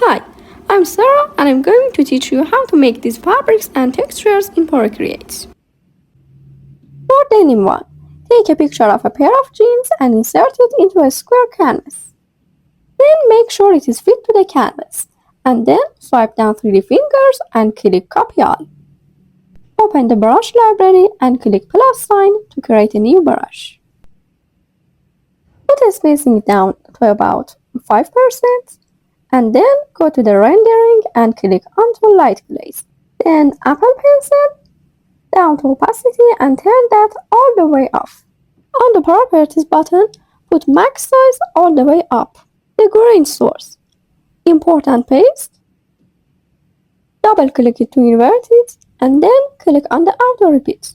Hi, I'm Sarah and I'm going to teach you how to make these fabrics and textures in Procreate. For Denim 1, take a picture of a pair of jeans and insert it into a square canvas. Then make sure it is fit to the canvas, and then swipe down 3D fingers and click Copy All. Open the brush library and click plus sign to create a new brush. Put the spacing down to about 5%. And then go to the rendering and click onto light glaze. Then Apple Pencil down to opacity and turn that all the way off. On the properties button, put max size all the way up. The grain source. Import and paste. Double click it to invert it and then click on the auto repeat.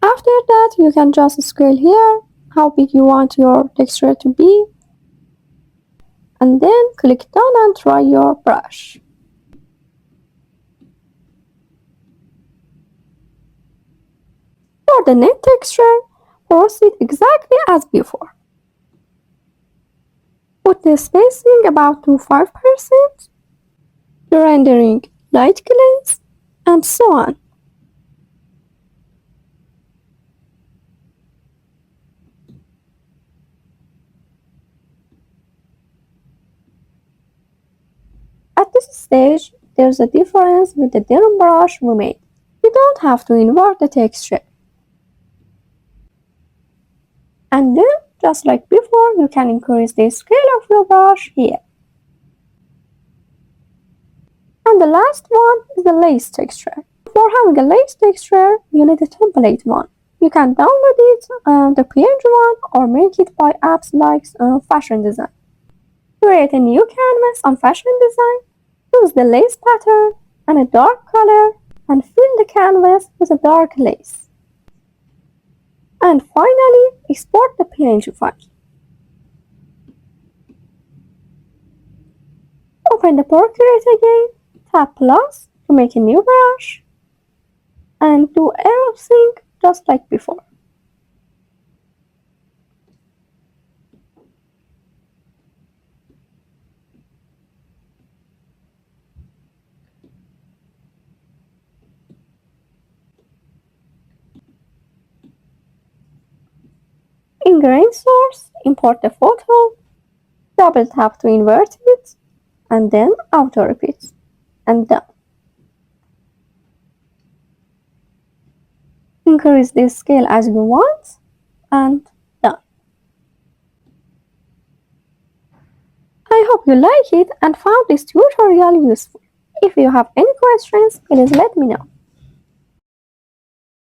After that, you can just scale here how big you want your texture to be. And then click done and try your brush. For the net texture, proceed exactly as before. Put the spacing about to 5%, the rendering light glaze, and so on. At this stage, there's a difference with the Denim brush we made. You don't have to invert the texture. And then, just like before, you can increase the scale of your brush here. And the last one is the lace texture. For having a lace texture, you need a template one. You can download it, the PNG one, or make it by apps like Fashion Design. Create a new canvas on Fashion Design. Use the lace pattern and a dark color and fill the canvas with a dark lace. And finally, export the PNG file. Open the Procreate again, tap plus to make a new brush, and do everything just like before. In grain source, import the photo, double tap to invert it, and then auto repeat, and done. Increase the scale as you want, and done. I hope you like it and found this tutorial useful. If you have any questions, please let me know.